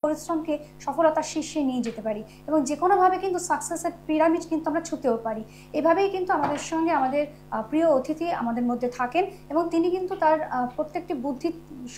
পরিশ্রমকে সফলতার শীর্ষে নিয়ে যেতে পারি এবং যে কোনোভাবে কিন্তু সাকসেসের পিরামিড কিন্তু আমরা ছুঁতেও পারি। এভাবেই কিন্তু আমাদের সঙ্গে আমাদের প্রিয় অতিথি আমাদের মধ্যে থাকেন এবং তিনি কিন্তু তার প্রত্যেকটি বুদ্ধি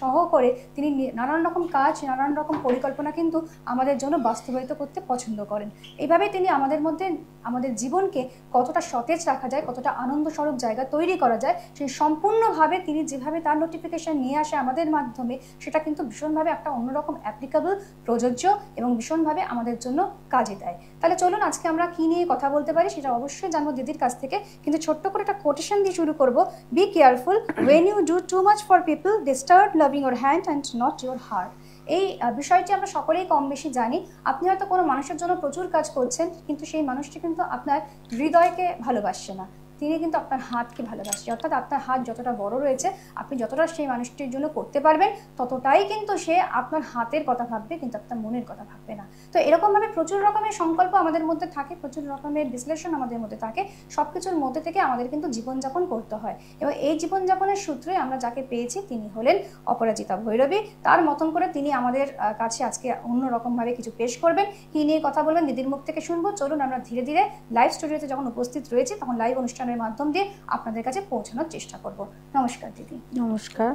সহ করে তিনি নানান রকম কাজ, নানান রকম পরিকল্পনা কিন্তু আমাদের জন্য বাস্তবায়িত করতে পছন্দ করেন। এইভাবেই তিনি আমাদের মধ্যে আমাদের জীবনকে কতটা সতেজ রাখা যায়, কতটা আনন্দস্বরূপ জায়গা তৈরি করা যায়, সেই সম্পূর্ণভাবে তিনি যেভাবে তার নোটিফিকেশন নিয়ে আসে আমাদের মাধ্যমে, সেটা কিন্তু ভীষণভাবে একটা অন্যরকম অ্যাপ্লিকেবল, প্রযোজ্য এবং ভীষণভাবে আমাদের জন্য কাজে দেয়। তাহলে চলুন আজকে আমরা কি নিয়ে কথা বলতে পারি সেটা অবশ্যই জানবো দিদির কাছ থেকে, কিন্তু ছোট্ট করে একটা কোটেশন দিয়ে শুরু করব। Be careful when you do too much for people, they start loving your hand and not your heart. এই বিষয়টি আমরা সকলেই কম বেশি জানি। আপনি হয়তো কোনো মানুষের জন্য প্রচুর কাজ করছেন, কিন্তু সেই মানুষটি কিন্তু আপনার হৃদয়কে ভালোবাসছে না, তিনি কিন্তু আপনার হাতকে ভালোবাসছে। অর্থাৎ আপনার হাত যতটা বড় রয়েছে, আপনি যতটা সেই মানুষটির জন্য করতে পারবেন, ততটাই কিন্তু সে আপনার হাতের কথা ভাববে, কিন্তু আপনার মনের কথা ভাববে না। তো এরকমভাবে প্রচুর রকমের সংকল্প আমাদের মধ্যে থাকে, প্রচুর রকমের বিশ্লেষণ আমাদের মধ্যে থাকে। সব কিছুর মধ্যে থেকে আমাদের কিন্তু জীবনযাপন করতে হয় এবং এই জীবনযাপনের সূত্রে আমরা যাকে পেয়েছি তিনি হলেন অপরাজিতা ভৈরবী। তার মতন করে তিনি আমাদের কাছে আজকে অন্যরকমভাবে কিছু পেশ করবেন। কি নিয়ে কথা বলবেন দিদির মুখ থেকে শুনবো। চলুন আমরা ধীরে ধীরে লাইভ স্টুডিওতে যখন উপস্থিত রয়েছি তখন লাইভ অনুষ্ঠানের মাধ্যম দিয়ে আপনাদের কাছে পৌঁছানোর চেষ্টা করব। নমস্কার দিদি। নমস্কার।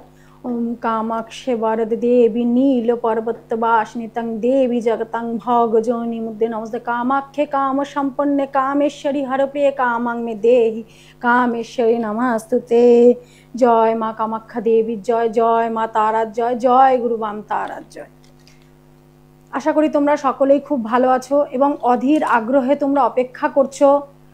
ওম কামাক্ষে বরদ দেবী নীল পর্বতবাসিনী তং দেবী জগতং ভগজনী মুদ্দে নমস্তে। কামাক্ষে কাম সম্পন্নে কামেশ্বরী হরপ্রিয়ে কামাং মে দেহি কামেশ্বরী নমস্তুতে। জয় মা কামাখ্যা দেবীর জয়, জয় মা তারার জয়, জয় গুরু বাম তারার জয়। আশা করি তোমরা সকলেই খুব ভালো আছো এবং অধীর আগ্রহে তোমরা অপেক্ষা করছো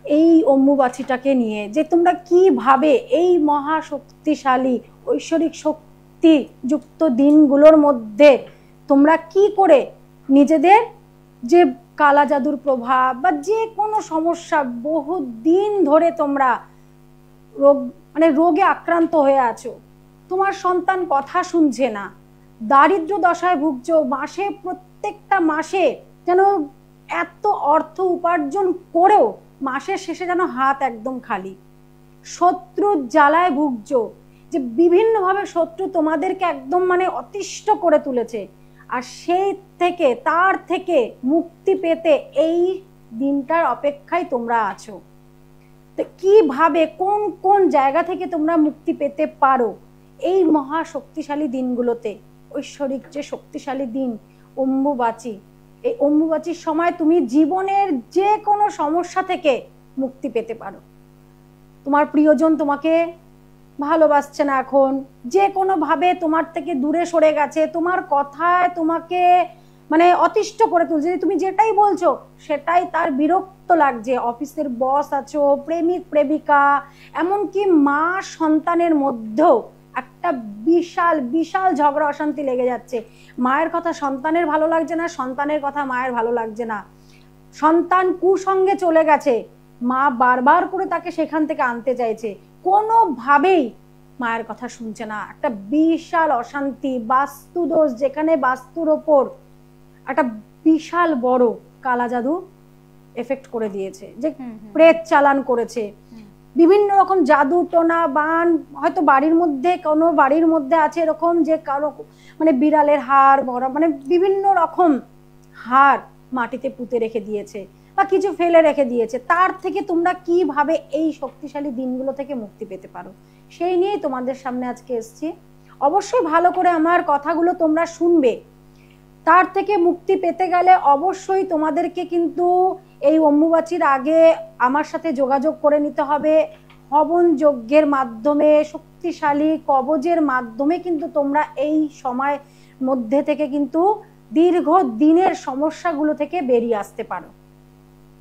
এই অম্বুবাচীটাকে নিয়ে, যে তোমরা কিভাবে এই মহাশক্তিশালী ঐশ্বরিক শক্তি যুক্ত দিনগুলোর মধ্যে তোমরা কি করে নিজেদের যে কালা জাদুর প্রভাব বা যে কোনো সমস্যা, বহু দিন ধরে তোমরা রোগে আক্রান্ত হয়ে আছো, তোমার সন্তান কথা শুনছে না, দারিদ্র দশায় ভুগছো, মাসে প্রত্যেকটা মাসে যেন এত অর্থ উপার্জন করেও মাসের শেষে যেন হাত একদম খালি, শত্রুর জ্বালায় ভুগছো, যে বিভিন্নভাবে শত্রু তোমাদেরকে একদম অতিষ্ঠ করে তুলেছে, আর সেই থেকে তার থেকে মুক্তি পেতে এই দিনটার অপেক্ষায় তোমরা আছো। তো কিভাবে কোন কোন জায়গা থেকে তোমরা মুক্তি পেতে পারো এই মহা শক্তিশালী দিনগুলোতে, ঐশ্বরিক যে শক্তিশালী দিন অম্বুবাচী, এই অম্বুবাচীর সময় তুমি জীবনের যে কোনো সমস্যা থেকে মুক্তি পেতে পারো। তোমার প্রিয়জন তোমাকে ভালোবাসছে না, এখন যে কোনো ভাবে তোমার থেকে দূরে সরে গেছে, তোমার কথায় তোমাকে অতিষ্ঠ করে তুলছে, তুমি যেটাই বলছো সেটাই তার বিরক্ত লাগছে। অফিসের বস আছো, প্রেমিক প্রেমিকা, এমনকি মা সন্তানের মধ্যেও একটা বিশাল বিশাল ঝগড়া অশান্তি লেগে যাচ্ছে। মায়ের কথা সন্তানের ভালো লাগছে না, সন্তানের কথা মায়ের ভালো লাগছে না, সন্তান কুসঙ্গে চলে গেছে, মা বারবার করে তাকে সেখান থেকে আনতে চাইছে, কোনোভাবেই মায়ের কথা শুনছে না। একটা বিশাল অশান্তি, বাস্তু দোষ, যেখানে বাস্তুর ওপর একটা বিশাল বড় কালা জাদু এফেক্ট করে দিয়েছে, যে প্রেত চালান করেছে, বিভিন্ন রকম জাদু টোনা বান, হয়তো বাড়ির মধ্যে কোনো বাড়ির মধ্যে আছে এরকম যে কারো বিড়ালের হাড়, বিভিন্ন রকম হাড় মাটিতে পুঁতে রেখে দিয়েছে বা কিছু ফেলে রেখে দিয়েছে। তার থেকে তোমরা কিভাবে এই শক্তিশালী দিনগুলো থেকে মুক্তি পেতে পারো সেই নিয়েই তোমাদের সামনে আজকে এসেছি। অবশ্যই ভালো করে আমার কথাগুলো তোমরা শুনবে। তার থেকে মুক্তি পেতে গেলে অবশ্যই তোমাদেরকে কিন্তু এই অম্বুবাচীর আগে আমার সাথে যোগাযোগ করে নিতে হবে। হবন যজ্ঞের মাধ্যমে, শক্তিশালী কবজের মাধ্যমে কিন্তু তোমরা এই সময় মধ্যে থেকে কিন্তু দীর্ঘ দিনের সমস্যাগুলো থেকে বেরিয়ে আসতে পারো।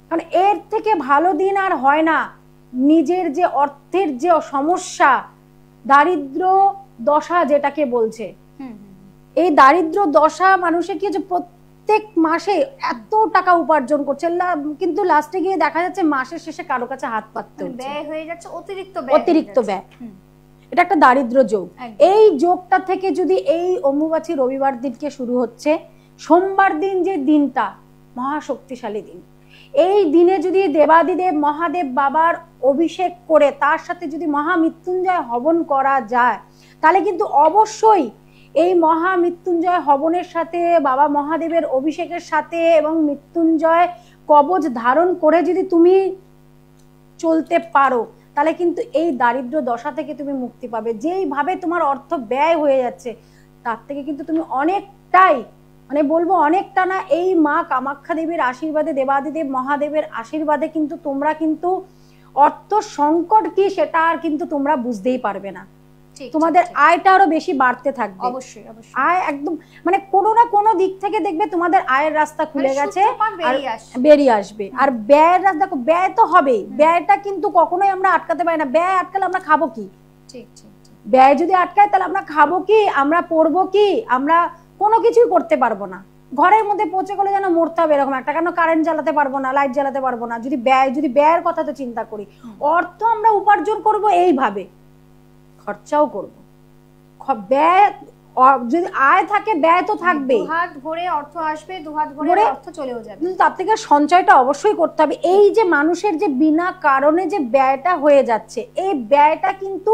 কারণ এর থেকে ভালো দিন আর হয় না। নিজের যে অর্থের যে সমস্যা, দারিদ্র দশা যেটাকে বলছে, এই দারিদ্র দশা মানুষে কি হচ্ছে, প্রত্যেক মাসে এত টাকা উপার্জন করছে, কিন্তু লাস্টে গিয়ে দেখা যাচ্ছে মাসের শেষে কারো কাছে হাত পাততে হচ্ছে, ব্যয় হয়ে যাচ্ছে, অতিরিক্ত ব্যয়। এটা একটা দারিদ্র যোগ। এই যোগটা থেকে যদি এই অম্বুবাচী রবিবার দিনকে শুরু হচ্ছে, সোমবার দিন যে দিনটা মহাশক্তিশালী দিন, এই দিনে যদি দেবাদিদেব মহাদেব বাবার অভিষেক করে তার সাথে যদি মহামৃত্যুঞ্জয় হবন করা যায়, তাহলে কিন্তু অবশ্যই এই মহা মৃত্যুঞ্জয় হবনের সাথে, বাবা মহাদেবের অভিষেকের সাথে এবং মৃত্যুঞ্জয় কবচ ধারণ করে যদি তুমি চলতে পারো, তাহলে কিন্তু এই দারিদ্র দশা থেকে তুমি মুক্তি পাবে। যেইভাবে তোমার অর্থ ব্যয় হয়ে যাচ্ছে তার থেকে কিন্তু তুমি অনেকটাই, মানে বলবো অনেকটা না, এই মা কামাখ্যা দেবীর আশীর্বাদে, দেবাদিদেব মহাদেবের আশীর্বাদে কিন্তু তোমরা কিন্তু অর্থ সংকট কি সেটা আর কিন্তু তোমরা বুঝতেই পারবে না। তোমাদের আয়টা আরো বেশি বাড়তে থাকবে। অবশ্যই অবশ্যই আয় একদম মানে কোনো না কোনো দিক থেকে দেখবে তোমাদের আয়ের রাস্তা খুলে গেছে, বেরিয়ে আসবে। আর ব্যয়ের রাস্তা, দেখো ব্যয় তো হবেই, ব্যয়টা কিন্তু কখনোই আমরা আটকাতে পারি না। ব্যয় আটকালে আমরা খাবো কি? ঠিক ঠিক। ব্যয় যদি আটকায় তাহলে আমরা খাবো কি, আমরা পড়বো কি, আমরা কোনো কিছুই করতে পারবো না। ঘরের মধ্যে পচে গেলে যেন মরতে হবে এরকম একটা, কেন কারেন্ট জ্বালাতে পারবো না, লাইট জ্বালাতে পারবো না। যদি ব্যয়ের কথা তো চিন্তা করি, অর্থ আমরা উপার্জন করব এইভাবে, খরচাও করব। ব্যয় যদি আয় থাকে ব্যয় তো থাকবেই, দুহাত ভরে অর্থ আসবে, দুহাত ভরে অর্থ চলেও যাবে, কিন্তু তার থেকে সঞ্চয়টা অবশ্যই করতে হবে। এই যে মানুষের যে বিনা কারণে যে ব্যয়টা হয়ে যাচ্ছে, এই ব্যয়টা কিন্তু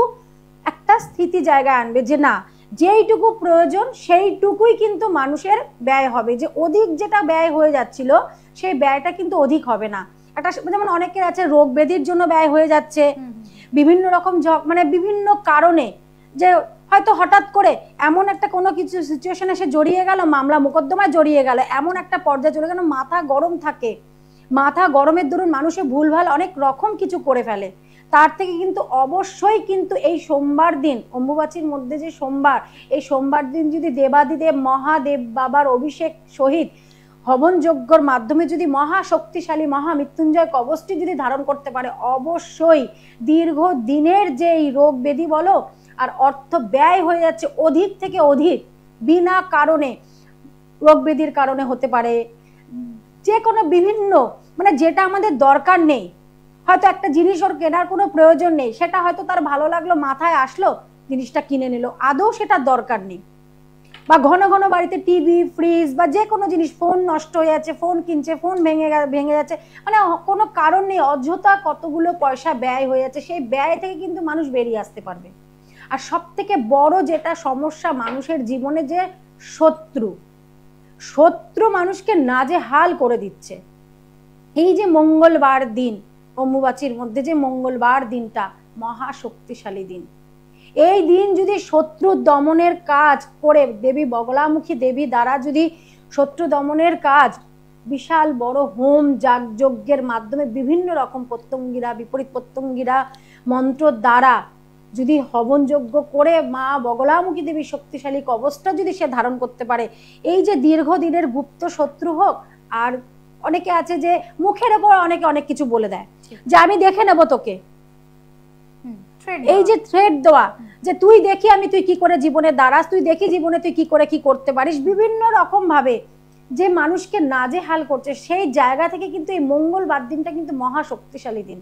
একটা স্থিতি জায়গায় আনবে যে না, যেইটুকু প্রয়োজন সেইটুকুই কিন্তু মানুষের ব্যয় হবে। যে অধিক যেটা ব্যয় হয়ে যাচ্ছিল সেই ব্যয়টা কিন্তু অধিক হবে না। একটা যেমন অনেকের আছে রোগ ব্যাধির জন্য ব্যয় হয়ে যাচ্ছে, বিভিন্ন রকম মানে বিভিন্ন কারণে, যে হয়তো হঠাৎ করে এমন একটা কোনো কিছু সিচুয়েশনে সে জড়িয়ে গেল, মামলা মোকদ্দমায় জড়িয়ে গেল, এমন একটা পর্যায়ে চলে গেল, মাথা গরম থাকে, মাথা গরমের দরুন মানুষে ভুলভাল অনেক রকম কিছু করে ফেলে। তার থেকে কিন্তু অবশ্যই কিন্তু এই সোমবার দিন, অম্বুবাচীর মধ্যে যে সোমবার, এই সোমবার দিন যদি দেবাদিদেব মহাদেব বাবার অভিষেক সহিত হবন যজ্ঞর মাধ্যমে যদি মহা শক্তিশালী মহা মৃত্যুঞ্জয় কবচটি যদি ধারণ করতে পারে, অবশ্যই দীর্ঘ দিনের যে এই রোগ ব্যাধি বলো আর অর্থ ব্যয় হয়ে যাচ্ছে অধিক থেকে অধিক বিনা কারণে, রোগ ব্যাধির কারণে হতে পারে, যে কোনো বিভিন্ন মানে যেটা আমাদের দরকার নেই, হয়তো একটা জিনিস ওর কেনার কোনো প্রয়োজন নেই, সেটা হয়তো তার ভালো লাগলো, মাথায় আসলো, জিনিসটা কিনে নিল, আদৌ সেটা দরকার নেই। বা ঘন ঘন বাড়িতে টিভি, ফ্রিজ বা যে কোনো জিনিস, ফোন নষ্ট হয়ে যাচ্ছে, ফোন কিনছে, ফোন ভেঙে যাচ্ছে, মানে কোনো কারণ নেই, অযথা কতগুলো পয়সা ব্যয় হয়ে যাচ্ছে। সেই ব্যয় থেকে কিন্তু মানুষ বেরিয়ে আসতে পারবে। আর সব থেকে বড় যেটা সমস্যা মানুষের জীবনে, যে শত্রু মানুষকে নাজেহাল করে দিচ্ছে। এই যে মঙ্গলবার দিন, অম্বুবাচীর মধ্যে যে মঙ্গলবার দিনটা মহা শক্তিশালী দিন, এই দিন যদি শত্রু দমনের কাজ করে, দেবী বগলামুখী দেবী দ্বারা যদি শত্রু দমনের কাজ বিশাল বড় হোম যজ্ঞের মাধ্যমে বিভিন্ন রকম প্রত্যঙ্গীরা, বিপরীত প্রত্যঙ্গীরা মন্ত্র দ্বারা যদি হবন যজ্ঞ করে মা বগলামুখী দেবী শক্তিশালী কবচটা যদি সে ধারণ করতে পারে, এই যে দীর্ঘদিনের গুপ্ত শত্রু হোক, আর অনেকে আছে যে মুখের ওপর অনেকে অনেক কিছু বলে দেয় যে আমি দেখে নেব তোকে, এই যে থ্রেড দেওয়া, যে তুই দেখি আমি তুই কি করে জীবনে দাঁড়াস, তুই দেখি জীবনে তুই কি করে কি করতে পারিস, বিভিন্ন রকম ভাবে যে মানুষকে নাজেহাল করছে, সেই জায়গা থেকে কিন্তু এই মঙ্গলবার দিনটা কিন্তু মহা শক্তিশালী দিন।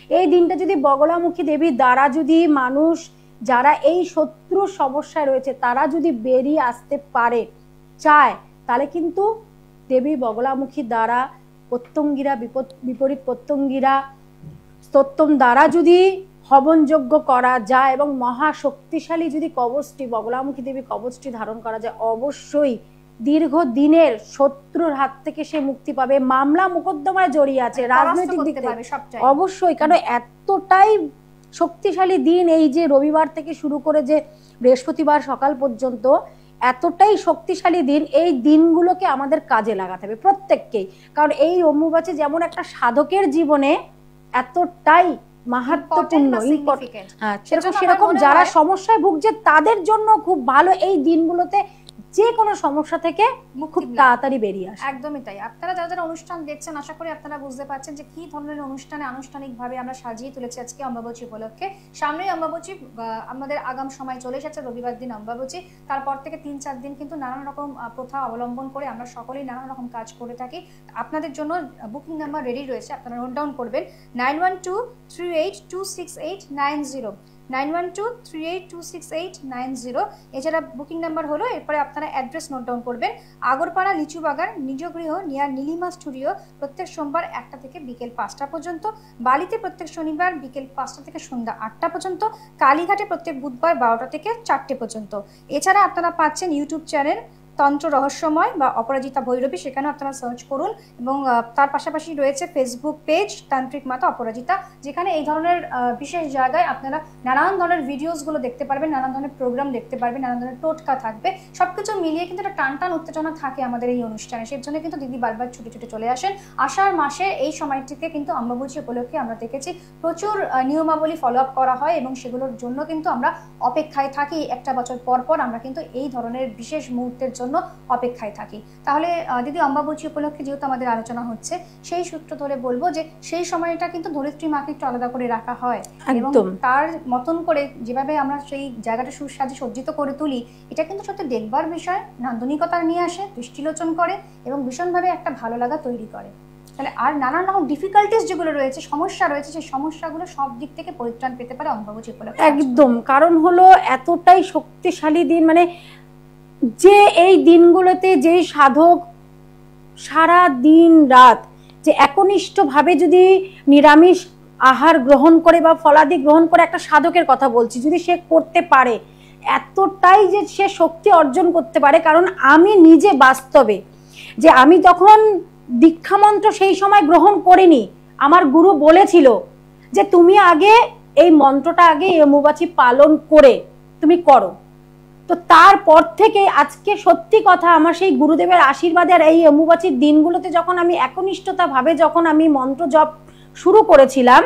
এই দিনটা যদি বগলামুখী দেবীর দ্বারা যদি মানুষ যারা এই শত্রু সমস্যায় রয়েছে তারা যদি বেরিয়ে আসতে পারে চায়, তাহলে কিন্তু দেবী বগলামুখী দ্বারা প্রত্যঙ্গীরা, বিপরীত প্রত্যঙ্গীরা স্তোত্তম দ্বারা যদি হবন যজ্ঞ করা যায় এবং মহা শক্তিশালী যদি কবচটি, বগলামুখী দেবী কবচটি ধারণ করা যায়, অবশ্যই দীর্ঘ দিনের শত্রুর হাত থেকে সে মুক্তি পাবে। মামলা মোকদ্দমায় জড়িয়ে আছে, রাজনৈতিক দিক থেকে অবশ্যই, কারণ এতটাই শক্তিশালী দিন, এই যে রবিবার থেকে শুরু করে যে বৃহস্পতিবার সকাল পর্যন্ত এতটাই শক্তিশালী দিন, এই দিনগুলোকে আমাদের কাজে লাগাতে হবে প্রত্যেককেই। কারণ এই অম্বুবাচী যেমন একটা সাধকের জীবনে এতটাই মাহাত্ম্যপূর্ণ, সেরকম যারা সমস্যায় ভুগছে তাদের জন্য খুব ভালো এই দিনগুলোতে যে কোনো সমস্যা থেকে খুব তাড়াতাড়ি বেরিয়ে আসে। একদমই তাই। আপনারা যারা যারা অনুষ্ঠান দেখছেন, আশা করি আপনারা বুঝতে পারছেন যে কি ধরনের অনুষ্ঠানে আনুষ্ঠানিকভাবে আমরা সাজিয়ে তুলেছি আজকে অম্বুবাচী উপলক্ষে। সামনেই অম্বুবাচী, আমাদের আগাম সময় চলে এসেছে, রবিবার দিন অম্বুবাচী, তারপর থেকে 3-4 দিন কিন্তু নানান রকম প্রথা অবলম্বন করে আমরা সকলেই নানান রকম কাজ করে থাকি। আপনাদের জন্য বুকিং নাম্বার রেডি রয়েছে, আপনারা নোট ডাউন করবেন 9123826890। 9123826890। এছাড়া বুকিং নাম্বার হলো, এরপরে আপনারা অ্যাড্রেস নোট ডাউন করবেন। আগরপাড়া লিচু বাগান, নিজ গৃহ, নিয়ার নীলিমা স্টুডিও, প্রত্যেক সোমবার 1টা থেকে বিকেল 5টা পর্যন্ত। বালিতে প্রত্যেক শনিবার বিকেল 5টা থেকে সন্ধ্যা 8টা পর্যন্ত। কালীঘাটে প্রত্যেক বুধবার 12টা থেকে 4টে পর্যন্ত। এছাড়া আপনারা পাচ্ছেন ইউটিউব চ্যানেল তন্ত্র রহস্যময় বা অপরাজিতা ভৈরবী, সেখানেও আপনারা সার্চ করুন। এবং তার পাশাপাশি রয়েছে ফেসবুক পেজ তান্ত্রিক মাতা অপরাজিতা, যেখানে এই ধরনের বিশেষ জায়গায় আপনারা নানান ধরনের ভিডিওসগুলো দেখতে পারবেন, নানান ধরনের প্রোগ্রাম দেখতে পারবেন, নানান ধরনের টোটকা থাকবে। সবকিছু মিলিয়ে কিন্তু একটা টান উত্তেজনা থাকে আমাদের এই অনুষ্ঠানে। সেই জন্য কিন্তু দিদি বারবার ছুটে ছুটে চলে আসেন। আষাঢ় মাসে এই সময়টিতে কিন্তু অম্বুবাচী উপলক্ষে আমরা দেখেছি প্রচুর নিয়মাবলী ফলো আপ করা হয়, এবং সেগুলোর জন্য কিন্তু আমরা অপেক্ষায় থাকি। একটা বছর পর পর আমরা কিন্তু এই ধরনের বিশেষ মুহূর্তের জন্য অপেক্ষায় থাকি। তাহলে দিদি, অম্বুবাচী উপলক্ষে যেহেতু আমাদের আলোচনা হচ্ছে, সেই সূত্র ধরে বলবো যে সেই সময়টা কিন্তু ধরিত্রী মাকে একটু আলাদা করে রাখা হয়, এবং তার মতন করে যেভাবে আমরা সেই জায়গাটা সুসাজে সজ্জিত করে তুলি, এটা কিন্তু সত্যি দেখবার বিষয়, নান্দনিকতা নিয়ে আসে, দৃষ্টিলোচন করে, এবং ভীষণভাবে একটা ভালো লাগা তৈরি করে। তাহলে আর নানান রকম ডিফিকাল্টিস যেগুলো রয়েছে, সমস্যা রয়েছে, সেই সমস্যাগুলো সব দিক থেকে পরিত্রাণ পেতে পারে অম্বুবাচী উপলক্ষে। একদম, কারণ হলো এতটাই শক্তিশালী দিন, মানে যে এই দিনগুলোতে যেই সাধক সারা দিন রাত যে একনিষ্ঠভাবে যদি নিরামিষ আহার গ্রহণ করে বা ফলাদি গ্রহণ করে, একটা সাধকের কথা বলছি, যদি সে করতে পারে, এতটাই যে সে শক্তি অর্জন করতে পারে। কারণ আমি নিজে বাস্তবে, যে আমি যখন দীক্ষা মন্ত্র সেই সময় গ্রহণ করিনি, আমার গুরু বলেছিল যে তুমি আগে এই মন্ত্রটা আগে অম্বুবাচী পালন করে তুমি করো। তো তারপর থেকে আজকে সত্যি কথা, আমার সেই গুরুদেবের আশীর্বাদে আর এই অম্বুবাচীর দিনগুলোতে যখন আমি একনিষ্ঠতা ভাবে যখন আমি মন্ত্র জপ শুরু করেছিলাম,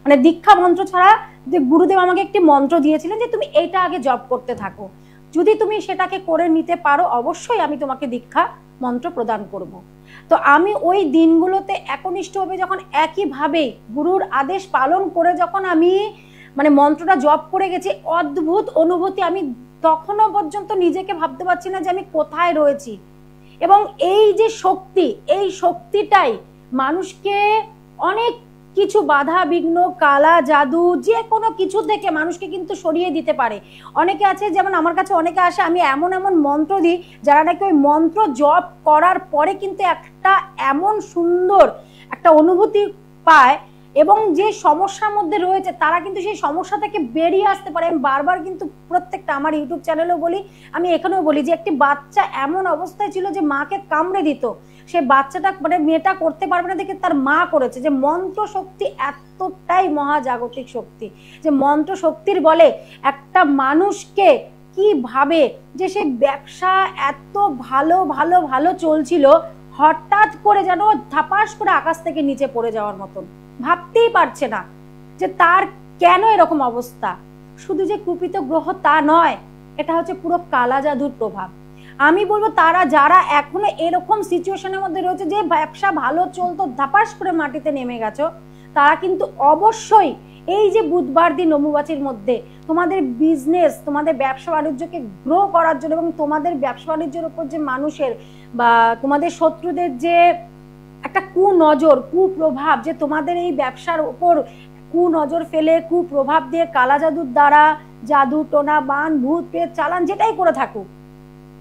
মানে দীক্ষা মন্ত্র ছাড়া, যে গুরুদেব আমাকে একটি মন্ত্র দিয়েছিলেন যে তুমি এইটা আগে জপ করতে থাকো, যদি তুমি সেটাকে করে নিতে পারো অবশ্যই আমি তোমাকে দীক্ষা মন্ত্র প্রদান করব। তো আমি ওই দিনগুলোতে একনিষ্ঠভাবে যখন একইভাবে গুরুর আদেশ পালন করে যখন আমি মানে মন্ত্রটা জপ করে গেছি, অদ্ভুত অনুভূতি। আমি তখনও পর্যন্ত নিজেকে ভাবতে পারছি না যে আমি কোথায় রয়েছি। এবং এই যে শক্তি, এই শক্তিটাই মানুষকে অনেক কিছু বাধা বিঘ্ন, কালা জাদু, যে কোনো কিছু থেকে মানুষকে কিন্তু সরিয়ে দিতে পারে। অনেকে আছে, যেমন আমার কাছে অনেকে আসে, আমি এমন এমন মন্ত্র দিই যারা নাকি ওই মন্ত্র জপ করার পরে কিন্তু একটা এমন সুন্দর একটা অনুভূতি পায়, এবং যে সমস্যার মধ্যে রয়েছে তারা কিন্তু সেই সমস্যা থেকে বেরিয়ে আসতে পারে। আমি বারবার কিন্তু প্রত্যেকটা আমার ইউটিউব চ্যানেলেও বলি, আমি এখানেও বলি, যে একটি বাচ্চা এমন অবস্থায় ছিল যে মাকে কামড়ে দিত, সে বাচ্চাটা মানে মেয়েটা করতে পারবে না দেখে তার মা করেছে। যে মন্ত্র শক্তি এতটাই মহাজাগতিক শক্তি, যে মন্ত্র শক্তির বলে একটা মানুষকে কিভাবে, যে সে ব্যবসা এত ভালো ভালো ভালো চলছিল, হঠাৎ করে যেন ধাপাস করে আকাশ থেকে নিচে পড়ে যাওয়ার মতন, ভাবতেই পারছে না যে তার কেন এরকম অবস্থা। শুধু যে কুপিত গ্রহ তা নয়, এটা হচ্ছে পুরো কালা জাদুর প্রভাব। আমি বলবো তারা যারা এখনো এরকম সিচুয়েশনের মধ্যে রয়েছে, যে ব্যবসা ভালো চলতো ধাপাস করে মাটিতে নেমে গেছো, তারা কিন্তু অবশ্যই এই যে বুধবার দিন অম্বুবাচীর মধ্যে তোমাদের বিজনেস, তোমাদের ব্যবসা বাণিজ্যকে গ্রো করার জন্য, এবং তোমাদের ব্যবসা বাণিজ্যের উপর যে মানুষের বা তোমাদের শত্রুদের যে একটা কুনজর, কুপ্রভাব, যে তোমাদের এই ব্যবসার উপর কুনজর ফেলে, কুপ্রভাব দিয়ে কালা জাদুর দ্বারা, জাদু টোনা বান ভূত প্রেত চালান যেটাই করে থাকুক,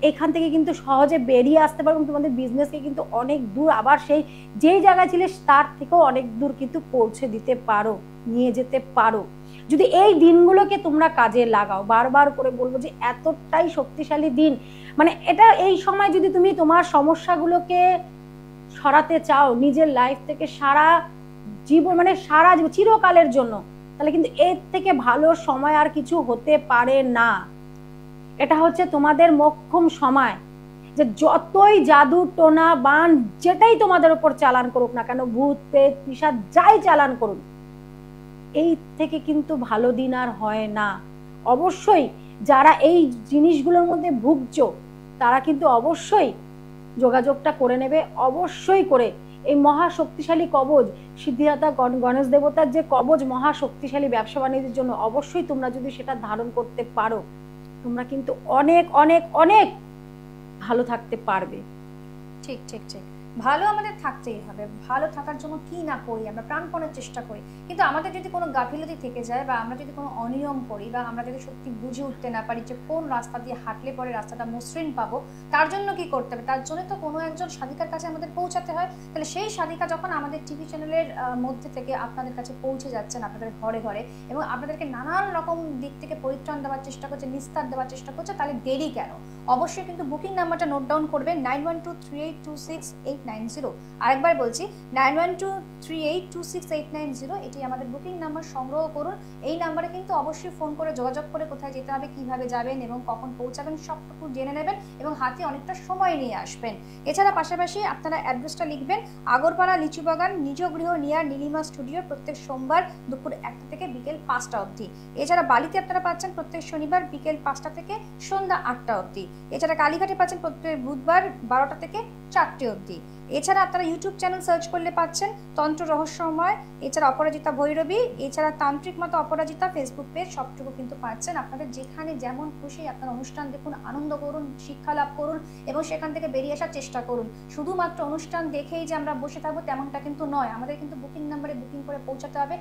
এখান থেকে কিন্তু সহজে বেরিয়ে আসতে পারো, এবং তোমাদের বিজনেসকে কিন্তু অনেক দূর, আবার সেই যেই জায়গায় ছিলে তার থেকেও অনেক দূর কিন্তু পৌঁছে দিতে পারো, নিয়ে যেতে পারো, যদি এই দিনগুলোকে তোমরা কাজে লাগাও। বারবার করে বলবো যে এতটাই শক্তিশালী দিন, মানে এটা এই সময় যদি তুমি তোমার সমস্যাগুলোকে সরাতে চাও নিজের লাইফ থেকে, সারা জীবন মানে সারা জীবন চিরকালের জন্য, তাহলে কিন্তু এর থেকে ভালো সময় আর কিছু হতে পারে না। এটা হচ্ছে তোমাদের মোক্ষম সময়, যে যতই জাদু টোনা বান যেটাই তোমাদের উপর চালান করুক না কেন, ভূত প্রেত পিশাচ যাই চালান করুন, এই থেকে কিন্তু ভালো দিন আর হয় না। অবশ্যই যারা এই জিনিসগুলোর মধ্যে ভুগছো তারা কিন্তু অবশ্যই যোগাযোগটা করে নেবে, অবশ্যই করে এই মহা শক্তিশালী কবচ, সিদ্ধিদাতা গণেশ দেবতার যে কবচ মহা শক্তিশালী ব্যবসা বাণিজ্যের জন্য, অবশ্যই তোমরা যদি সেটা ধারণ করতে পারো, তোমরা কিন্তু অনেক অনেক অনেক ভালো থাকতে পারবে। ঠিক ঠিক ঠিক। ভালো আমাদের থাকতেই হবে, ভালো থাকার জন্য কি না করি, আমরা প্রাণপণের চেষ্টা করি, কিন্তু আমাদের যদি কোনো গাফিলতি থেকে যায় বা আমরা যদি কোনো অনিয়ম করি বা আমরা যদি সত্যি বুঝে উঠতে না পারি যে কোন রাস্তা দিয়ে হাঁটলে পরে রাস্তাটা মসৃণ পাবো, তার জন্য কি করতে হবে, তার জন্য তো কোনো একজন সাধিকার কাছে আমাদের পৌঁছাতে হয়। তাহলে সেই সাধিকা যখন আমাদের টিভি চ্যানেলের মধ্যে থেকে আপনাদের কাছে পৌঁছে যাচ্ছেন, আপনাদের ঘরে ঘরে, এবং আপনাদেরকে নানান রকম দিক থেকে পরিত্রাণ দেওয়ার চেষ্টা করছে, নিস্তার দেওয়ার চেষ্টা করছে, তাহলে দেরি কেন? অবশ্যই কিন্তু বুকিং নাম্বারটা নোট ডাউন করবেন, 9123826890। আরেকবার বলছি, 9123826890, এটি আমাদের বুকিং নাম্বার। সংগ্রহ করুন। এই নাম্বারে কিন্তু অবশ্যই ফোন করে যোগাযোগ করে কোথায় যেতে হবে, কিভাবে যাবেন এবং কখন পৌঁছাবেন সবটুকু জেনে নেবেন এবং হাতে অনেকটা সময় নিয়ে আসবেন। এছাড়া পাশাপাশি আপনারা অ্যাড্রেসটা লিখবেন, আগরপাড়া লিচুবাগান, নিজ গৃহ নিয়ার নীলিমা স্টুডিও, প্রত্যেক সোমবার দুপুর 1টা থেকে বিকেল 5টা অবধি। এছাড়া বালিতে আপনারা পাচ্ছেন প্রত্যেক শনিবার বিকেল 5টা থেকে সন্ধ্যা 8টা অবধি। এছাড়া কালীঘাটে পাচ্ছেন প্রত্যেক বুধবার 12টা থেকে 4টে অবধি। এছাড়া আপনারা ইউটিউব চ্যানেল সার্চ করলে পাচ্ছেন তন্ত্র রহস্যময়, এছাড়া অপরাজিতা ভৈরবী, এছাড়া তান্ত্রিক মতো অপরাজিতা ফেসবুক পেজ, সবটুকু কিন্তু পাচ্ছেন। আপনাদের যেখানে যেমন খুশি আপনারা অনুষ্ঠান দেখুন, আনন্দ করুন, শিক্ষা লাভ করুন এবং সেখান থেকে বেরিয়ে আসার চেষ্টা করুন। শুধুমাত্র অনুষ্ঠান দেখেই যে আমরা বসে থাকবো তেমনটা কিন্তু নয়, আমাদের কিন্তু বুকিং নাম্বারে বুকিং করে পৌঁছাতে হবে।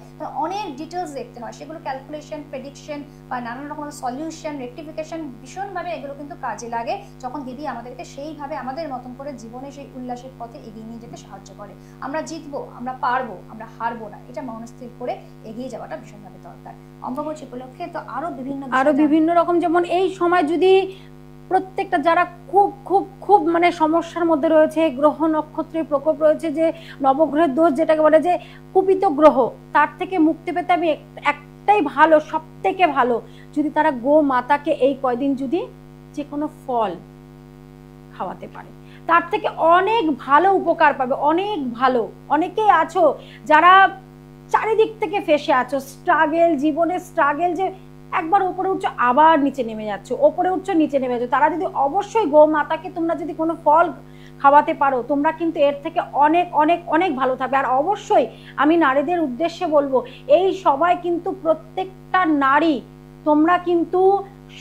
অনেক ডিটেলস দেখতে হয়, সেগুলো ক্যালকুলেশন, প্রেডিকশন বা নানান রকম সলিউশন, রেকটিফিকেশন ভীষণভাবে এগুলো কিন্তু কাজে লাগে, যখন দিদি আমাদেরকে সেইভাবে আমাদের মতন করে জীবনে সেই উল্লাসের পথে এগিয়ে নিয়ে যেতে সাহায্য করে। আমরা জিতবো, আমরা পারবো, আমরা হারবো না, এটা মনস্থির করে এগিয়ে যাওয়াটা ভীষণভাবে দরকার। অম্বুবাচী উপলক্ষে তো আরো বিভিন্ন রকম, যেমন এই সময় যদি প্রত্যেকটা যারা খুব খুব খুব মানে সমস্যার মধ্যে রয়েছে, গ্রহ নক্ষত্রের প্রকোপ রয়েছে, যে নবগ্রহের দোষ যেটাকে বলে যে কুপিত গ্রহ, তার থেকে মুক্তি পেতে আমি একটাই ভালো, সব থেকে ভালো, যদি তারা গো মাতাকে এই কয়দিন যদি যে কোনো ফল খাওয়াতে পারে, তার থেকে অনেক ভালো উপকার পাবে, অনেক ভালো। অনেকেই আছো যারা চারিদিক থেকে ফেসে আছো, স্ট্রাগেল, জীবনের স্ট্রাগেল, যে একবার উপরে উঠছো আবার নিচে নেমে যাচ্ছ, ওপরে উঠছো নিচে নেমে যাচ্ছ, তারা যদি অবশ্যই গো মাতাকে তোমরা যদি কোনো ফল খাওয়াতে পারো, তোমরা কিন্তু এর থেকে অনেক অনেক অনেক ভালো থাকবে। আর অবশ্যই আমি নারীদের উদ্দেশ্যে বলবো, এই সবাই কিন্তু প্রত্যেকটা নারী তোমরা কিন্তু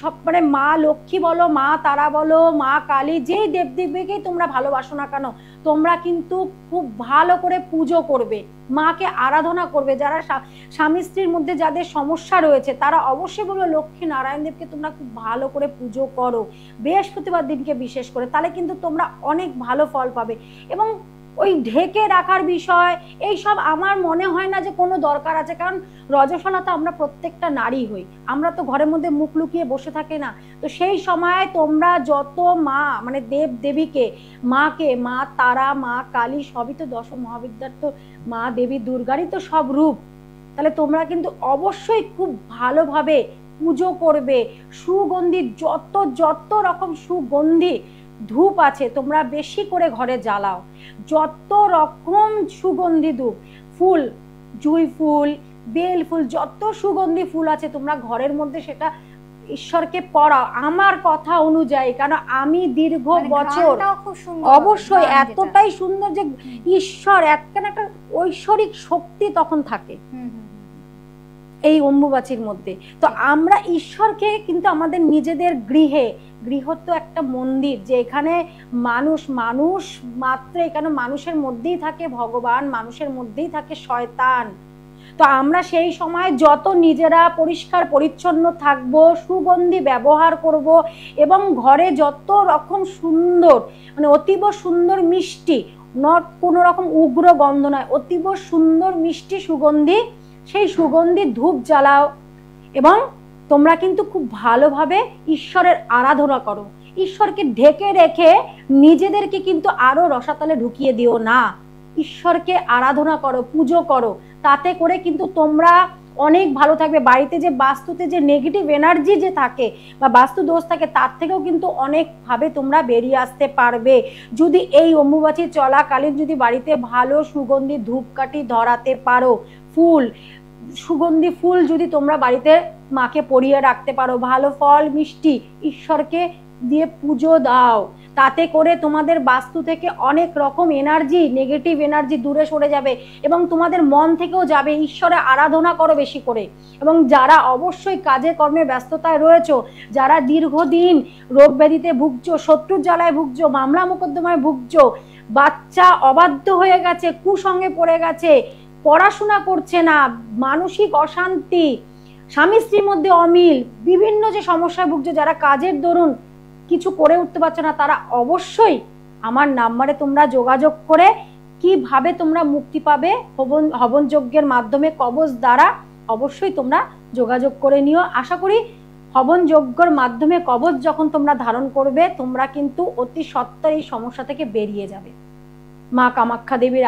সব মানে মা লক্ষ্মী বলো, মা তারা বলো, মা কালী, যেই দেবদেবীকেই তোমরা ভালোবাসো না কেন, তোমরা কিন্তু খুব ভালো করে পুজো করবে, মাকে আরাধনা করবে। যারা স্বামী স্ত্রীর মধ্যে যাদের সমস্যা রয়েছে তারা অবশ্যই বলবো লক্ষ্মী নারায়ণ দেবকে তোমরা খুব ভালো করে পুজো করো, বৃহস্পতিবার দিনকে বিশেষ করে, তাহলে কিন্তু তোমরা অনেক ভালো ফল পাবে। এবং ওই ঢেকে রাখার বিষয় এইসব আমার মনে হয় না যে কোনো দরকার আছে, কারণ রজস্বলা তো আমরা প্রত্যেকটা নারী হই, আমরা তো ঘরের মধ্যে মুখ লুকিয়ে বসে থাকি না। তো সেই সময় তোমরা যত মা মানে দেব দেবীকে, মাকে, মা তারা, মা কালী, সবই তো দশ মহাবিদ্যার তো মা দেবী দুর্গারই তো সব রূপ, তাহলে তোমরা কিন্তু অবশ্যই খুব ভালোভাবে পুজো করবে। সুগন্ধি যত যত রকম সুগন্ধি ধূপ আছে তোমরা বেশি করে ঘরে জ্বালাও, যত রকম সুগন্ধি ধূপ, ফুল, জুঁই ফুল, বেল ফুল, যত সুগন্ধি ফুল আছে তোমরা ঘরের মধ্যে সেটা ঈশ্বরকে পড়াও আমার কথা অনুযায়ী। কারণ আমি দীর্ঘ বছর অবশ্যই এতটাই সুন্দর যে ঈশ্বর একটা ঐশ্বরিক শক্তি তখন থাকে এই অম্বুবাচীর মধ্যে। তো আমরা ঈশ্বরকে কিন্তু আমাদের নিজেদের গৃহে, গৃহ তো একটা মন্দির, যে এখানে মানুষ মাত্র, এখানে মানুষের মধ্যেই থাকে ভগবান, মানুষের মধ্যেই থাকে শয়তান। তো আমরা সেই সময় যত নিজেরা পরিষ্কার পরিচ্ছন্ন থাকবো, সুগন্ধি ব্যবহার করব এবং ঘরে যত রকম সুন্দর মানে অতীব সুন্দর মিষ্টি, নট কোনো রকম উগ্র গন্ধ নয়, অতীব সুন্দর মিষ্টি সুগন্ধি, সেই সুগন্ধি ধূপ জ্বালাও এবং তোমরা কিন্তু খুব ভালোভাবে ঈশ্বরের আরাধনা করো। ঈশ্বরকে ঢেকে রেখে নিজেদেরকে কিন্তু আরো রসাতলে ঢুকিয়ে দিও না, ঈশ্বরকে আরাধনা করো, পুজো করো, তাতে করে কিন্তু তোমরা অনেক ভালো থাকবে। বাড়িতে যে বাস্তুতে যে নেগেটিভ এনার্জি যে থাকে বা বাস্তু দোষ থাকে, তার থেকেও কিন্তু অনেকভাবে তোমরা বেরিয়ে আসতে পারবে যদি এই অম্বুবাচী চলাকালীন যদি বাড়িতে ভালো সুগন্ধি ধূপকাঠি ধরাতে পারো, ফুল, সুগন্ধি ফুল যদি তোমরা বাড়িতে মাকে পরিয়ে রাখতে পারো, ভালো ফল মিষ্টি ঈশ্বরকে দিয়ে পুজো দাও, তাতে করে তোমাদের বাস্তু থেকে অনেক রকম এনার্জি, নেগেটিভ এনার্জি দূরে সরে যাবে এবং তোমাদের মন থেকেও যাবে। ঈশ্বরে আরাধনা করো বেশি করে। এবং যারা অবশ্যই কাজে কর্মে ব্যস্ততায় রয়েছো, যারা দীর্ঘদিন রোগ ব্যাধিতে ভুগছো, শত্রুর জ্বালায় ভুগছো, মামলা মোকদ্দমায় ভুগছো, বাচ্চা অবাধ্য হয়ে গেছে, কুসঙ্গে পড়ে গেছে, পড়াশোনা করছে না, মানসিক অশান্তি, স্বামী স্ত্রীর মধ্যে অমিল, বিভিন্ন যে সমস্যায় ভুগছো, যারা কাজের দরুন কিছু করে উঠতে পারছো না, তারা অবশ্যই আমার নাম্বারে তোমরা যোগাযোগ করে কিভাবে তোমরা মুক্তি পাবে হবন যজ্ঞের মাধ্যমে, কবচ দ্বারা অবশ্যই তোমরা যোগাযোগ করে নিও। আশা করি হবন যজ্ঞের মাধ্যমে কবচ যখন তোমরা ধারণ করবে, তোমরা কিন্তু অতি সত্বর এই সমস্যা থেকে বেরিয়ে যাবে মা কামাখ্যা দেবীর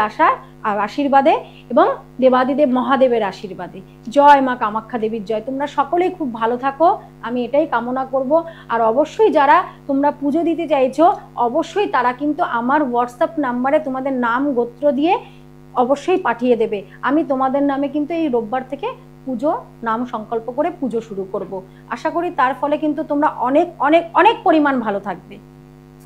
আশীর্বাদে এবং দেবাদিদেব মহাদেবের আশীর্বাদে। জয় মা কামাখ্যা দেবীর জয়। তোমরা সকলেই খুব ভালো থাকো, আমি এটাই কামনা করব। আর অবশ্যই যারা তোমরা পুজো দিতে চাইছো, অবশ্যই তারা কিন্তু আমার হোয়াটসঅ্যাপ নাম্বারে তোমাদের নাম গোত্র দিয়ে অবশ্যই পাঠিয়ে দেবে। আমি তোমাদের নামে কিন্তু এই রোববার থেকে পুজো নাম সংকল্প করে পুজো শুরু করব। আশা করি তার ফলে কিন্তু তোমরা অনেক অনেক অনেক পরিমাণ ভালো থাকবে।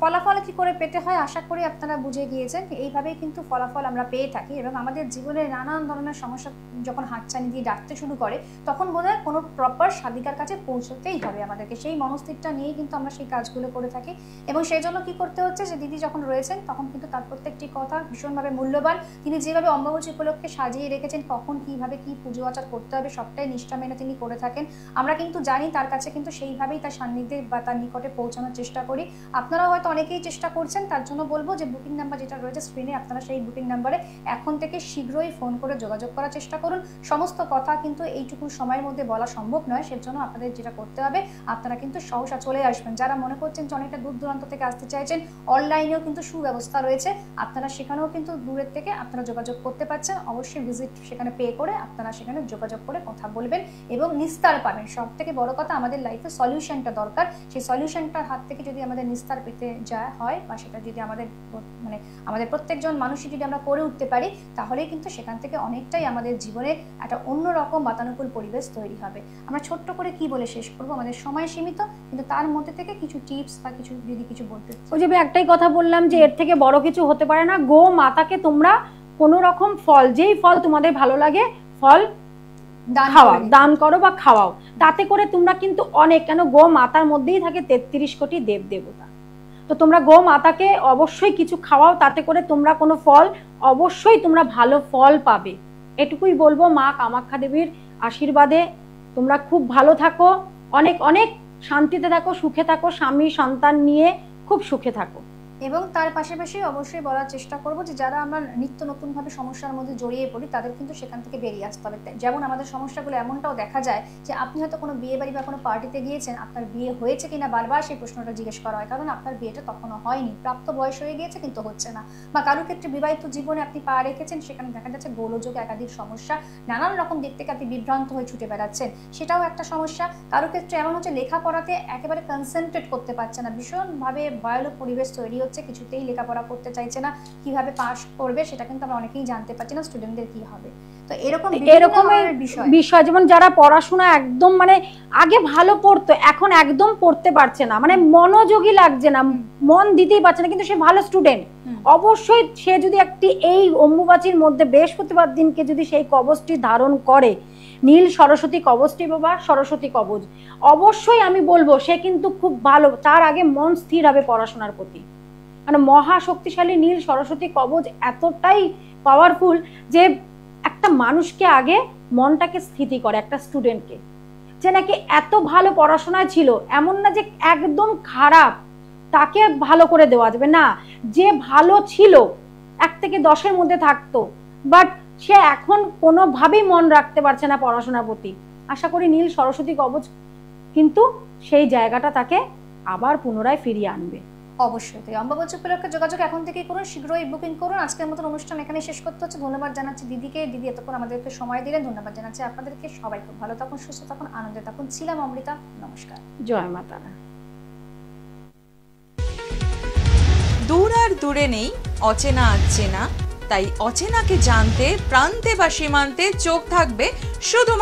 ফলাফল কি করে পেতে হয় আশা করি আপনারা বুঝে গিয়েছেন। এইভাবেই কিন্তু ফলাফল আমরা পেয়ে থাকি এবং আমাদের জীবনে নানান ধরনের সমস্যা যখন হাতছানি দিয়ে ডাকতে শুরু করে, তখন বোধহয় কোনো প্রপার সাধিকার কাছে পৌঁছতেই হবে আমাদেরকে। সেই মনস্থিরটা নিয়েই কিন্তু আমরা সেই কাজগুলো করে থাকি এবং সেই জন্য কি করতে হচ্ছে, যে দিদি যখন রয়েছেন তখন কিন্তু তার প্রত্যেকটি কথা ভীষণভাবে মূল্যবান। তিনি যেভাবে অম্বুবাচী উপলক্ষে সাজিয়ে রেখেছেন, কখন কিভাবে কি পুজো আচার করতে হবে সবটাই নিষ্ঠা মেনে তিনি করে থাকেন। আমরা কিন্তু জানি তার কাছে, কিন্তু সেইভাবেই তার সান্নিধ্যে বা তার নিকটে পৌঁছানোর চেষ্টা করি। আপনারাও হয়তো অনেকেই চেষ্টা করছেন, তার জন্য বলবো যে বুকিং নাম্বার যেটা রয়েছে স্ক্রিনে, আপনারা সেই বুকিং নাম্বারে এখন থেকে শীঘ্রই ফোন করে যোগাযোগ করার চেষ্টা করুন। সমস্ত কথা কিন্তু এইটুকু সময়ের মধ্যে বলা সম্ভব নয়, সেজন্য আপনাদের যেটা করতে হবে, আপনারা কিন্তু সহসা চলে আসবেন। যারা মনে করছেন যে অনেকটা দূর দূরান্ত থেকে আসতে চাইছেন, অনলাইনেও কিন্তু সুব্যবস্থা রয়েছে, আপনারা সেখানেও কিন্তু দূরের থেকে আপনারা যোগাযোগ করতে পারছেন। অবশ্যই ভিজিট সেখানে পে করে আপনারা সেখানে যোগাযোগ করে কথা বলবেন এবং নিস্তার পাবেন। সব থেকে বড় কথা, আমাদের লাইফে সলিউশনটা দরকার। সেই সলিউশনটার হাত থেকে যদি আমাদের নিস্তার পেতে যায় হয়, বা সেটা যদি আমাদের প্রত্যেকজন মানুষই যদি আমরা করে উঠতে পারি, তাহলেই কিন্তু সেখান থেকে অনেকটাই আমাদের জীবনে একটা অন্যরকম বাতানুকূল পরিবেশ তৈরি হবে। আমরা ছোট্ট করে কি বলে শেষ করবো, আমাদের সময় সীমিত, কিন্তু তার মধ্যে থেকে কিছু টিপস বা কিছু যদি কিছু বলতে। ওই যে একটাই কথা বললাম যে এর থেকে বড় কিছু হতে পারে না। গো মাতাকে তোমরা কোনো রকম ফল, যেই ফল তোমাদের ভালো লাগে, ফল দান করো বা খাওয়াও। তাতে করে তোমরা কিন্তু অনেক, কেন গো মাতার মধ্যেই থাকে 33 কোটি দেব দেবতা। তো তোমরা গো মাতাকে অবশ্যই কিছু খাওয়াও, তাতে করে তোমরা কোনো ফল, অবশ্যই তোমরা ভালো ফল পাবে। এটুকুই বলবো। মা কামাখ্যা দেবীর আশীর্বাদে তোমরা খুব ভালো থাকো, অনেক অনেক শান্তিতে থাকো, সুখে থাকো, স্বামী সন্তান নিয়ে খুব সুখে থাকো। এবং তার পাশাপাশি অবশ্যই বলার চেষ্টা করবো যে যারা আমরা নিত্য নতুনভাবে সমস্যার মধ্যে জড়িয়ে পড়ি, তাদের কিন্তু সেখান থেকে বেরিয়ে আসতে হবে। যেমন আমাদের সমস্যাগুলো এমনটাও দেখা যায় যে আপনি হয়তো কোনো বিয়ে বাড়ি বা কোনো পার্টিতে গিয়েছেন, আপনার বিয়ে হয়েছে কিনা বারবার সেই প্রশ্নটা জিজ্ঞেস করা হয়, কারণ আপনার বিয়েটা তখনও হয়নি, প্রাপ্ত বয়স হয়ে গিয়েছে কিন্তু হচ্ছে না। বা কারোর ক্ষেত্রে বিবাহিত জীবনে আপনি পা রেখেছেন, সেখানে দেখা যাচ্ছে গোলযোগে একাধিক সমস্যা, নানান রকম দিক থেকে আপনি বিভ্রান্ত হয়ে ছুটে বেড়াচ্ছেন, সেটাও একটা সমস্যা। কারোর ক্ষেত্রে এমন হচ্ছে লেখাপড়াতে একেবারে কনসেন্ট্রেট করতে পারছে না, ভীষণভাবে ভয়ানক পরিবেশ তৈরি হচ্ছে, কিছুতেই লেখাপড়া করতে চাইছে না, কিভাবে পাস করবে সেটা কিন্তু আমরা অনেকেই জানতে পারছি না, স্টুডেন্টদের কি হবে। তো এরকমের বিষয়, যেমন যারা পড়াশোনা একদম আগে ভালো পড়তো, এখন একদম পড়তে পারছে না, মনোযোগী লাগছে না, মন দিতেই পারছে না, কিন্তু সে ভালো স্টুডেন্ট। অবশ্যই সে যদি এই অম্বুবাচীর মধ্যে বৃহস্পতিবার দিনকে যদি সেই কবচটি ধারণ করে, নীল সরস্বতী কবচটি বাবা, সরস্বতী কবচ, অবশ্যই আমি বলবো সে কিন্তু খুব ভালো। তার আগে মন স্থির হবে পড়াশোনার প্রতি। মহা শক্তিশালী নীল সরস্বতী কবচ এতটাই পাওয়ারফুল যে একটা মানুষকে আগে মনটাকে স্থিতি করে, একটা স্টুডেন্টকে, যে নাকি এত ভালো পড়াশোনায় ছিল, এমন না যে একদম খারাপ তাকে ভালো করে দেওয়া যাবে না। যে ভালো ছিল 1 থেকে 10-এর মধ্যে থাকতো, বাট সে এখন কোনোভাবেই মন রাখতে পারছে না পড়াশোনার প্রতি। আশা করি নীল সরস্বতী কবচ কিন্তু সেই জায়গাটা তাকে আবার পুনরায় ফিরিয়ে আনবে। অবশ্যই। তাই অম্বুবাচী উপলক্ষে যোগাযোগ এখন থেকেই করুন, শীঘ্রই বুকিং করুন। আজকের মতন অনুষ্ঠান এখানে শেষ করতে হচ্ছে। ধন্যবাদ জানাচ্ছি দিদিকে, দিদি এতক্ষণ আমাদেরকে সময় দিলেন। ধন্যবাদ জানাচ্ছি আপনাদেরকে। সবাই খুব ভালো থাকুন, সুস্থ থাকুন, আনন্দে থাকুন। ছিলাম অমৃতা, নমস্কার। জয় মা তারা। দূর আর দূরে নেই, অচেনা আচেনা, তাই অচেনাকে জানতে প্রান্তে বা সীমান্তে চোখ থাকবে শুধুমাত্র